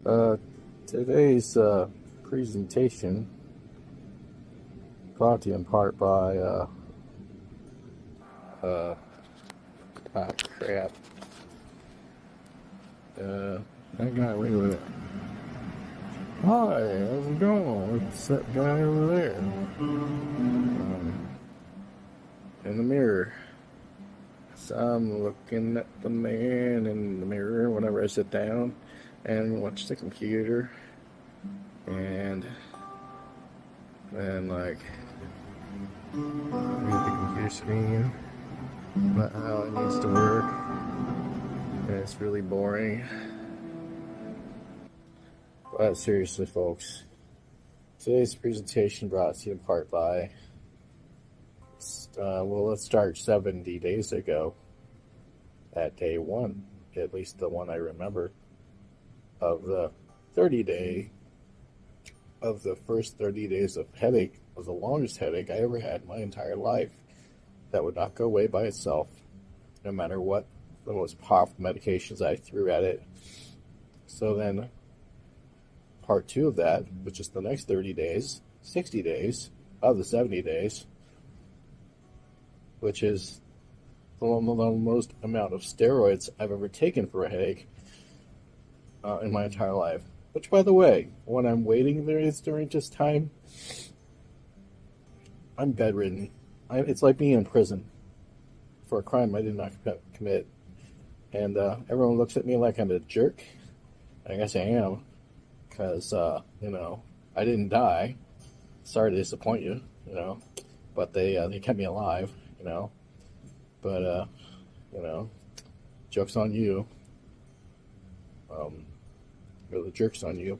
Uh, Today's presentation brought to you in part by uh, ah, crap. That guy right over there. Hi, how's it going? What's that guy over there? In the mirror. So I'm looking at the man in the mirror whenever I sit down and watch the computer, and then like read the computer screen about how it needs to work, and it's really boring. But seriously, folks, today's presentation brought to you in part by let's start 70 days ago at day one, at least the one I remember, of the 30-day, of the first 30 days of headache. Was the longest headache I ever had in my entire life that would not go away by itself, no matter what the most powerful medications I threw at it. So then part two of that, which is the next 30 days, 60 days of the 70 days, which is the most amount of steroids I've ever taken for a headache in my entire life. Which, by the way, when I'm waiting during this time, I'm bedridden. It's like being in prison for a crime I did not commit. And everyone looks at me like I'm a jerk. I guess I am, because, I didn't die. Sorry to disappoint you, but they kept me alive, But, joke's on you. Or the jerk's on you.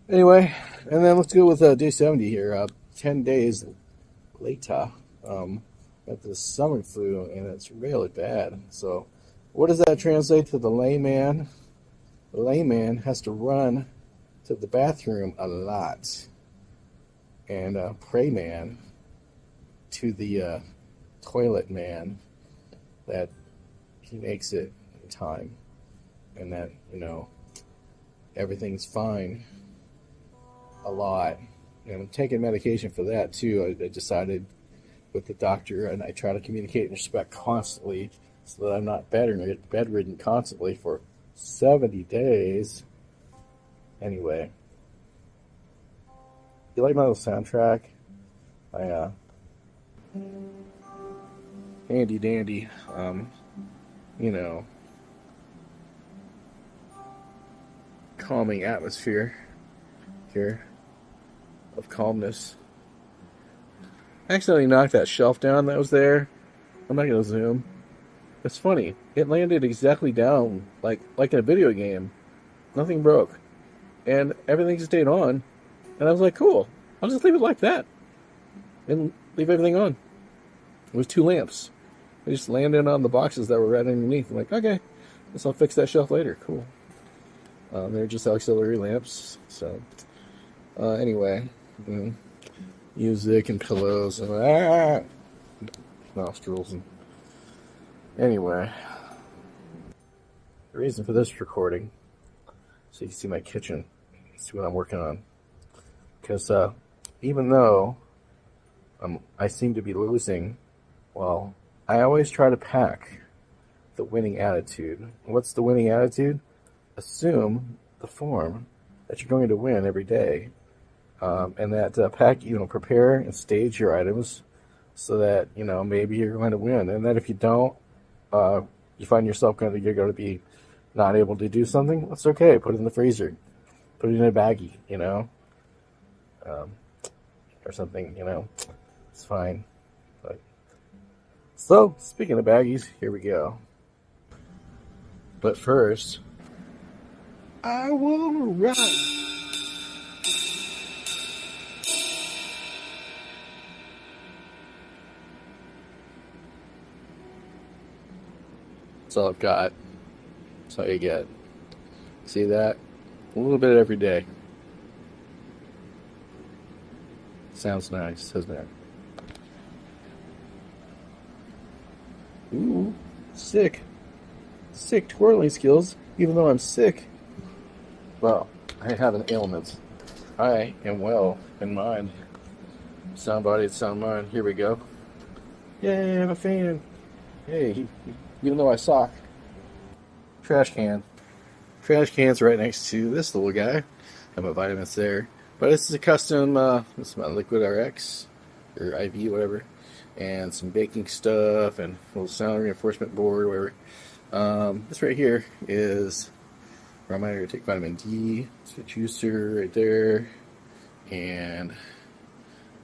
Anyway, and then let's go with day 70 here. 10 days later, got this stomach flu, and it's really bad. So, what does that translate to the layman? The layman has to run to the bathroom a lot, and pray man to the toilet man that he makes it in time, and that everything's fine a lot. And I'm taking medication for that too. I decided with the doctor, and I try to communicate and respect constantly so that I'm not bedridden constantly for 70 days. Anyway, you like my little soundtrack? Handy dandy, calming atmosphere here of calmness. I accidentally knocked that shelf down that was there. I'm not gonna zoom. It's funny. It landed exactly down, like in a video game. Nothing broke, and everything stayed on. And I was like, cool. I'll just leave it like that, and leave everything on. It was two lamps. They just landed on the boxes that were right underneath. I'm like, okay, guess I'll fix that shelf later. Cool. They're just auxiliary lamps. So, anyway, music and pillows and nostrils. And anyway, the reason for this recording, so you can see my kitchen, see what I'm working on. Because even though I seem to be losing, well, I always try to pack the winning attitude. What's the winning attitude? Assume the form that you're going to win every day, and that prepare and stage your items so that maybe you're going to win. And then if you don't, you find yourself you're going to be not able to do something. That's okay. Put it in the freezer. Put it in a baggie. Or something. It's fine. But so, speaking of baggies, here we go. But first, I will run. That's all I've got. That's all you get. See that? A little bit every day. Sounds nice, doesn't it? Ooh, sick. Sick twirling skills, even though I'm sick. Well, I have an ailment. I am well in mind. Sound body, sound mind. Here we go. Yay, I have a fan. Hey, even though I suck. Trash can. Trash can's right next to this little guy. Have my vitamins there. But this is a custom, this is my Liquid RX, or IV, whatever. And some baking stuff, and a little sound reinforcement board, whatever. This right here is a reminder to take vitamin D. It's a juicer right there. And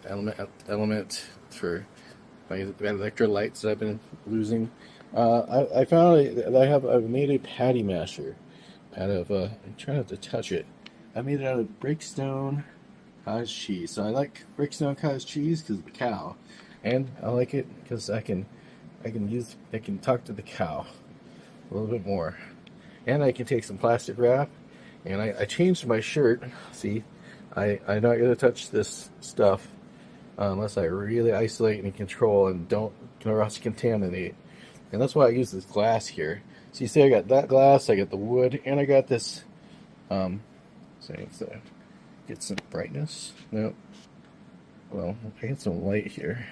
element for my electrolytes that I've been losing. I found that I've made a patty masher out of, I'm trying not to touch it. I made it out of Breakstone cottage cheese. So I like Breakstone cottage cheese because of the cow. And I like it because I can talk to the cow a little bit more. And I can take some plastic wrap, and I changed my shirt. See, I'm not going to touch this stuff unless I really isolate and control and don't cross-contaminate. And that's why I use this glass here. So you see I got that glass, I got the wood, and I got this, get some brightness. Nope. Well, I get some light here.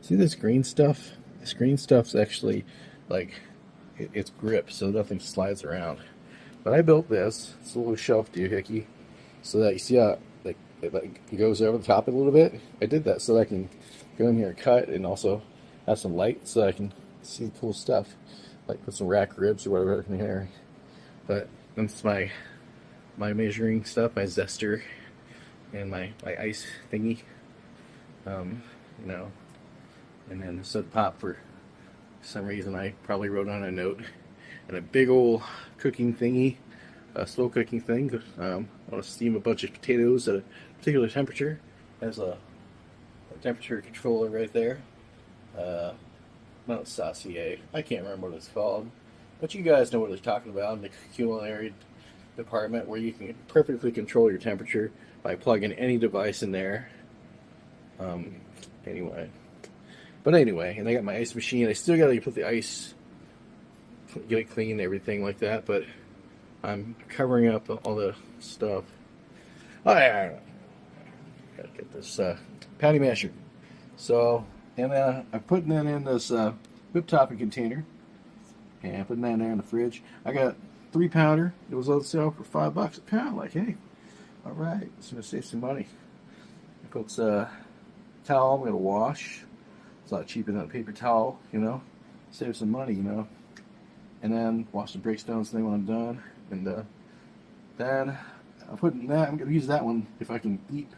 See this green stuff? This green stuff's actually, like, it's grip, so nothing slides around. But I built this. It's a little shelf doohickey, so that you see how it goes over the top a little bit. I did that so that I can go in here and cut, and also have some light so that I can see cool stuff, like put some rack ribs or whatever in here. But that's my measuring stuff, my zester, and my ice thingy. You know, and then the Sud Pop for some reason I probably wrote on a note, and a big old cooking thingy, a slow cooking thing. I want to steam a bunch of potatoes at a particular temperature. There's a temperature controller right there. Not Saucier. I can't remember what it's called, but you guys know what I'm talking about in the culinary department, where you can perfectly control your temperature by plugging any device in there. Anyway, and I got my ice machine. I still got to put the ice, get it clean, everything like that. But I'm covering up all the stuff. Oh yeah, gotta get this patty masher. So, and I'm putting that in this whip topping container, and putting that there in the fridge. I got 3-pounder. It was on sale for $5 a pound. Like, hey, all right, it's gonna save some money. I put towel. I'm gonna wash. It's a lot cheaper than a paper towel, you know. Save some money, you know. And then wash the Breakstones thing when I'm done. And then I'm putting that. I'm gonna use that one if I can eat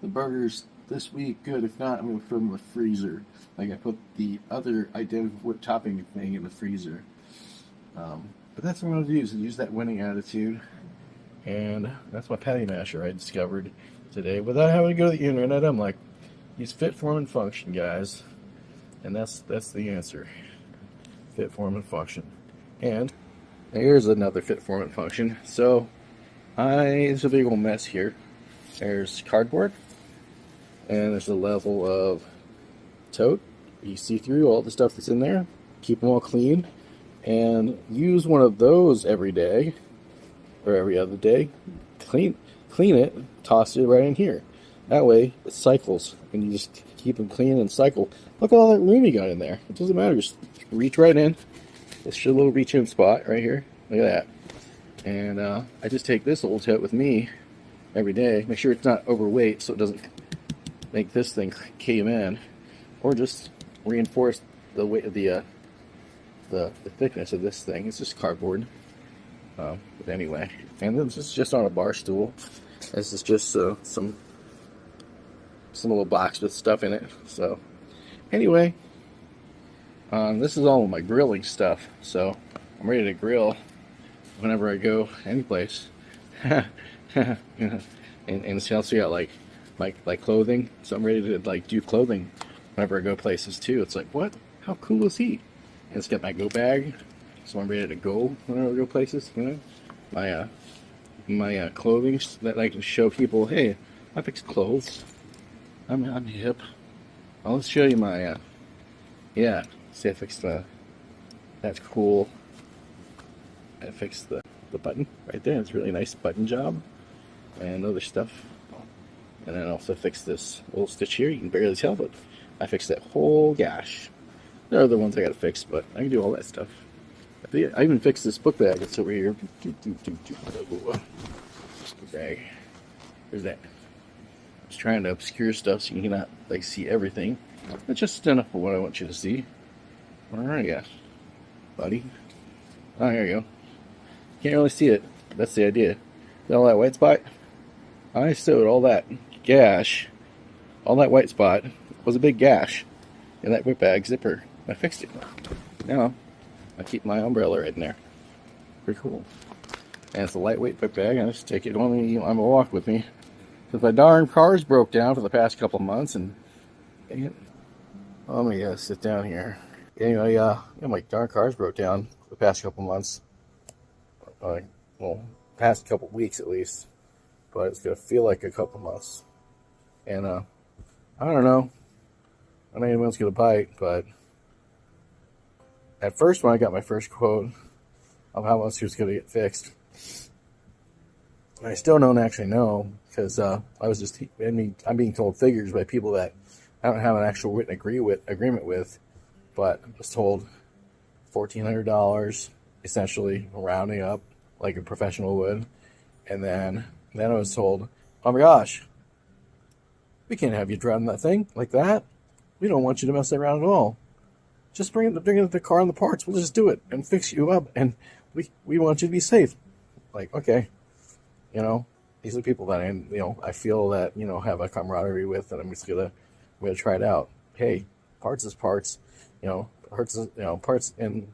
the burgers this week. Good. If not, I'm gonna put them in the freezer. Like I put the other identical whip topping thing in the freezer. But that's what I'm gonna use. Use that winning attitude. And that's my patty masher I discovered today without having to go to the internet. I'm like, use fit, form, and function, guys. And that's the answer. Fit, form, and function. And here's another fit, form, and function. So, it's a big old mess here. There's cardboard, and there's a level of tote. You see through all the stuff that's in there. Keep them all clean, and use one of those every day, or every other day. Clean it, toss it right in here. That way, it cycles, and you just keep them clean and cycle. Look at all that room you got in there. It doesn't matter, just reach right in. This is a little reach-in spot right here. Look at that. And I just take this little tote with me every day. Make sure it's not overweight so it doesn't make this thing cave in. Or just reinforce the weight of the thickness of this thing. It's just cardboard. But anyway. And this is just on a bar stool. This is just some little box with stuff in it. So anyway, this is all of my grilling stuff. So I'm ready to grill whenever I go anyplace. and so also got like clothing. So I'm ready to like do clothing whenever I go places too. It's like, what? How cool is he? And it's got my go bag. So I'm ready to go whenever I go places. You know, my clothing that I can show people. Hey, I fix clothes. I'm hip. I'll show you my, yeah, see I fixed that's cool. I fixed the the button right there. It's a really nice button job and other stuff. And then I also fixed this little stitch here. You can barely tell, but I fixed that whole gash. There are other ones I gotta fix, but I can do all that stuff. I even fixed this book bag that's over here. Bag. There's that. I was trying to obscure stuff so you cannot like see everything. But just enough for what I want you to see. Alright, yeah, buddy. Oh, here you go. Can't really see it. That's the idea. See all that white spot? I sewed all that gash. All that white spot was a big gash in that whip bag zipper. I fixed it. Now I keep my umbrella right in there. Pretty cool. And it's a lightweight whip bag. I just take it on me on my walk with me. Because my darn car's broke down for the past couple of months, and dang it. Oh, let me sit down here. Anyway, my darn car's broke down for the past couple of months. Well, past couple of weeks at least. But it's gonna feel like a couple of months. And I don't know. I don't know anyone's gonna bite, but at first when I got my first quote of how much it was gonna get fixed, I still don't actually know, because I'm being told figures by people that I don't have an actual written agreement with, but I was told $1,400, essentially rounding up like a professional would, and then I was told, oh my gosh, we can't have you driving that thing like that. We don't want you to mess it around at all. Just bring it the car and the parts. We'll just do it and fix you up, and we want you to be safe. Like, okay. These are people that I feel that, have a camaraderie with, and I'm just gonna try it out. Hey, parts is parts, parts and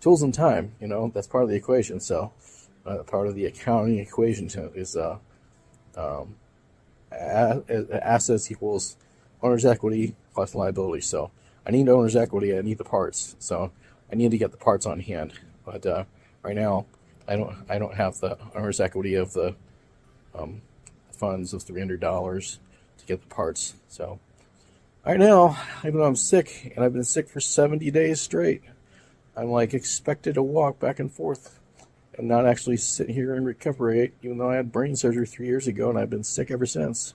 tools and time, that's part of the equation. So, part of the accounting equation is assets equals owner's equity plus liability. So, I need owner's equity. I need the parts. So, I need to get the parts on hand. But right now, I don't have the owner's equity of the funds of $300 to get the parts. So right now, even though I'm sick, and I've been sick for 70 days straight, I'm like expected to walk back and forth and not actually sit here and recuperate, even though I had brain surgery 3 years ago and I've been sick ever since.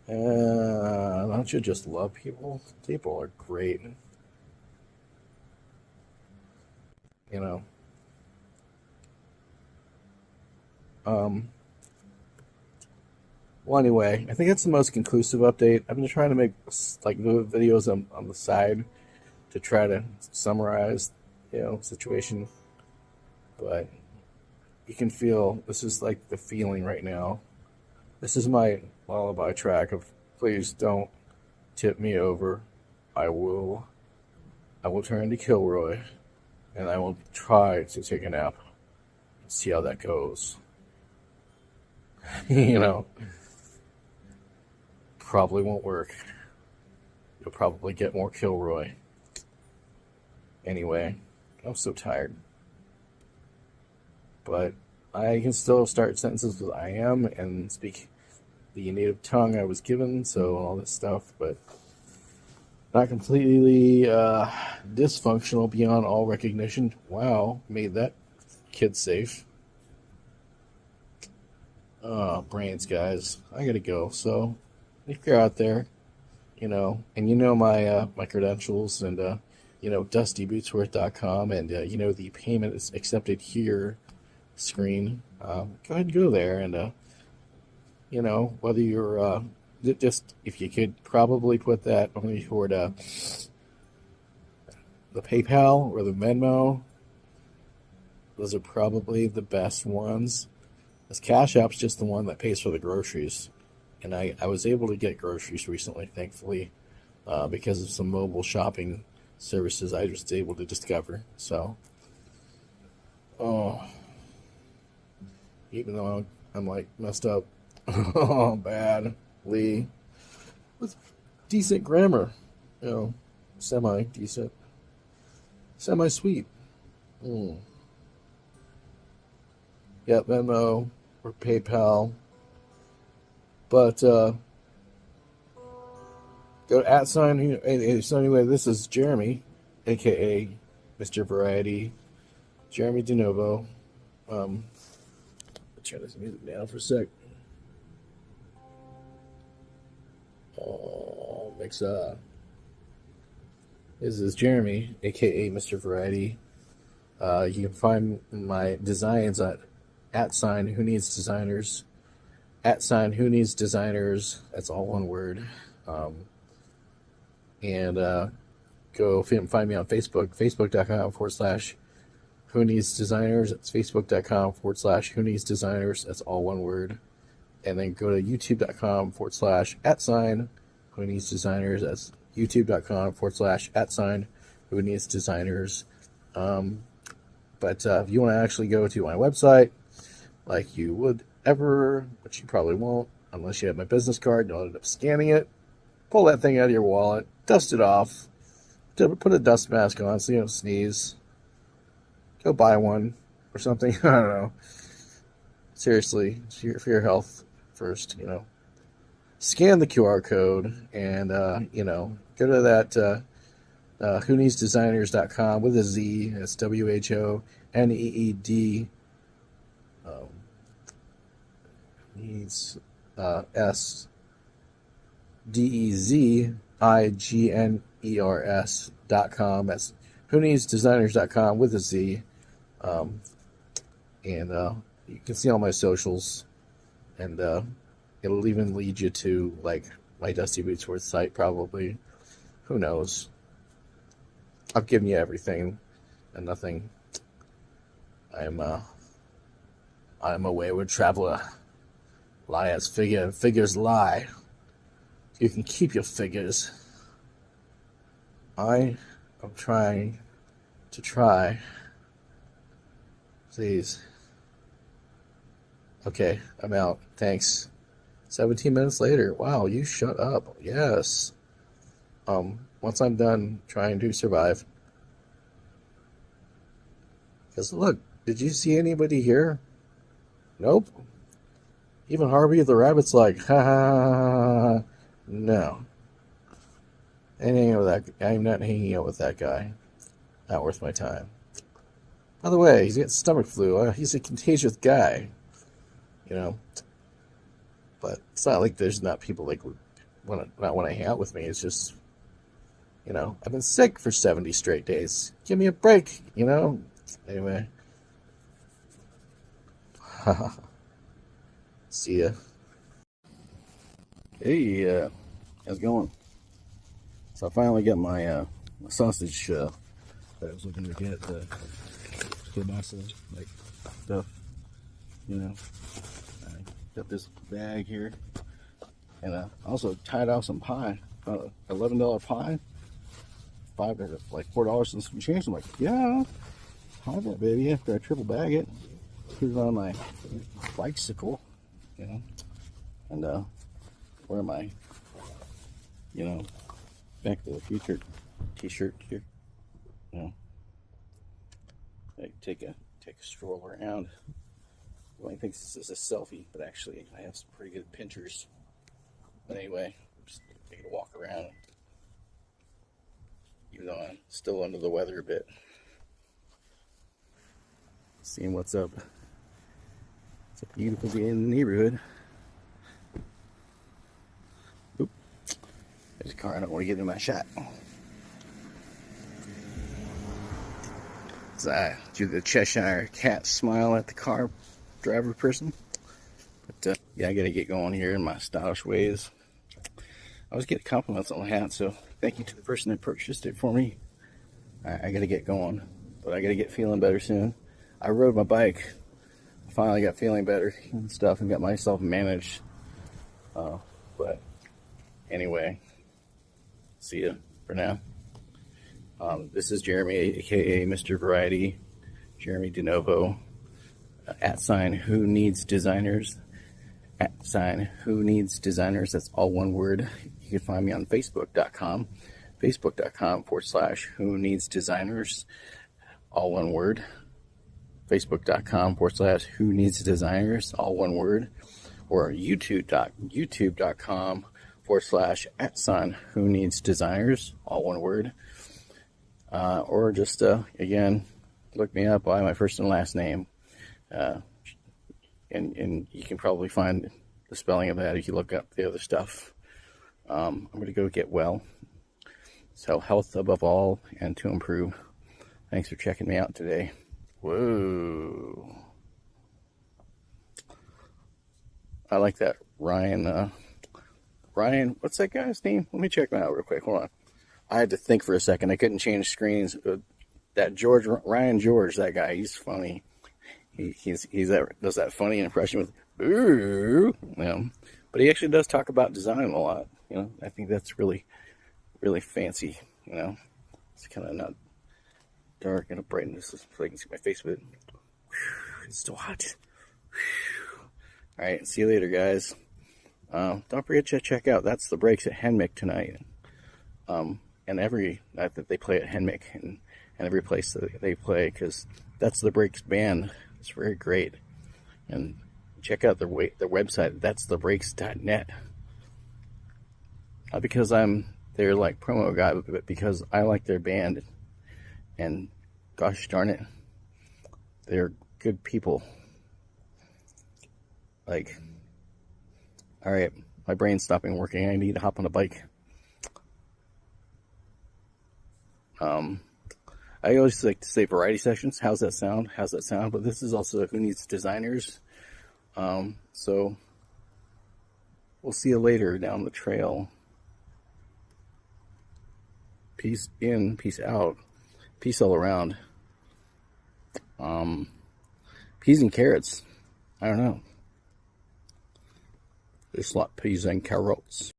Don't you just love people? People are great. Well, anyway, I think that's the most conclusive update. I've been trying to make like videos on the side to try to summarize, situation. But you can feel, this is like the feeling right now. This is my lullaby track of, please don't tip me over. I will turn to Kilroy, and I will try to take a nap and see how that goes. Probably won't work. You'll probably get more Kilroy. Anyway, I'm so tired. But I can still start sentences with I am and speak the native tongue I was given, so all this stuff, but not completely dysfunctional beyond all recognition. Wow, made that kid safe. Brains, guys. I gotta go. So, if you're out there, and my credentials, and dustybootsworth.com, and the payment is accepted here screen. Go ahead and go there, and whether you're just, if you could probably put that only toward the PayPal or the Venmo. Those are probably the best ones. This Cash App's just the one that pays for the groceries. And I was able to get groceries recently, thankfully, because of some mobile shopping services I was able to discover. So, even though I'm like messed up, badly, with decent grammar, semi-decent, semi-sweet. Yeah, Venmo or PayPal. But go to @ So anyway, this is Jeremy, aka Mr. Variety, Jeremy DeNovo, Turn this music down for a sec. Oh, mix up. This is Jeremy, aka Mr. Variety. You can find my designs at sign Who Needs Designers. At sign Who Needs Designers. That's all one word. And go find me on Facebook. Facebook.com/Who Needs Designers. It's Facebook.com/Who Needs Designers. That's all one word. And then go to YouTube.com/at sign Who Needs Designers. That's YouTube.com/at sign Who Needs Designers. But if you want to actually go to my website, like you would ever, but you probably won't, unless you have my business card, you'll end up scanning it, pull that thing out of your wallet, dust it off, put a dust mask on so you don't sneeze, go buy one or something. I don't know. Seriously, for your health first, Scan the QR code and, go to that whoneedsdesigners.com with a Z. That's WHONEED. Needs SDEZIGNERS.com. That's whoneedsdesigners.com with a Z. And you can see all my socials, and it'll even lead you to like my Dusty Bootsworth site, probably. Who knows? I've given you everything and nothing. I'm a wayward traveler. Lie as figure, and figures lie. You can keep your figures. I am trying to try. Please. Okay, I'm out. Thanks. 17 minutes later. Wow, you shut up. Yes. Once I'm done trying to survive. Because look, did you see anybody here? Nope. Even Harvey the Rabbit's like, ha ha, no. I'm not hanging out with that guy. Not worth my time. By the way, he's got stomach flu. He's a contagious guy. But it's not like there's not people like want to hang out with me. It's just, I've been sick for 70 straight days. Give me a break, Anyway. See ya. Hey, how's it going? So I finally got my sausage that I was looking to get, the kielbasa, like, stuff, I got this bag here, and I also tied off some pie, $11 pie, like $4 and some change. I'm like, yeah, have that baby after I triple bag it, put it on my bicycle, and wear my, Back to the Future t-shirt here, I take a stroll around. Everyone thinks this is a selfie, but actually I have some pretty good pictures. But anyway, I'm just taking a walk around, even though I'm still under the weather a bit. Seeing what's up. It's a beautiful day in the neighborhood. Oop. There's a car. I don't want to get in my shot. So I do the Cheshire Cat smile at the car driver person. But yeah, I gotta get going here in my stylish ways. I always get compliments on the hat, so thank you to the person that purchased it for me. I gotta get going, but I gotta get feeling better soon. I rode my bike. I finally got feeling better and stuff and got myself managed. But anyway, see ya for now. This is Jeremy, aka Mr. Variety, Jeremy DeNovo, at sign Who Needs Designers, at sign Who Needs Designers. That's all one word. You can find me on Facebook.com, Facebook.com/Who Needs Designers, all one word. Facebook.com/Who Needs Designers, all one word, or YouTube.com/at sign Who Needs Designers, all one word. Or just, again, look me up by my first and last name, Uh, and you can probably find the spelling of that if you look up the other stuff. I'm going to go get well. So health above all and to improve. Thanks for checking me out today. Whoa. I like that Ryan, what's that guy's name? Let me check him out real quick. Hold on. I had to think for a second. I couldn't change screens. That Ryan George, that guy, he's funny. He's does that funny impression with ooh, you know. But he actually does talk about design a lot. You know, I think that's really, really fancy. You know, it's kind of not dark and brighten this so I can see my face a bit. It's still hot. All right, see you later, guys. Don't forget to check out That's the Breaks at Henmick tonight. And every night that they play at Henmick and every place that they play, because That's the Breaks band is very great. And check out their website, that'sthebreaks.net. Not because I'm their like promo guy, but because I like their band. And gosh darn it, they're good people. Like, all right, my brain's stopping working. I need to hop on a bike. I always like to say variety sessions. How's that sound? How's that sound? But this is also Who Needs Designers. So we'll see you later down the trail. Peace in, peace out, peace all around. Peas and carrots. I don't know. It's like peas and carrots.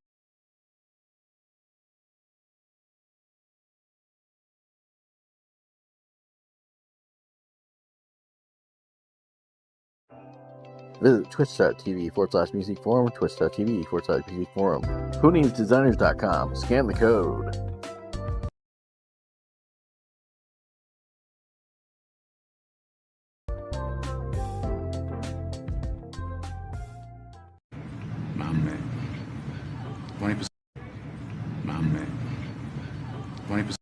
Visit twitch.tv/music forum, twitch.tv/music forum. WhoNeedsDesigners.com. Scan the code. My man. 20%. My man. 20%.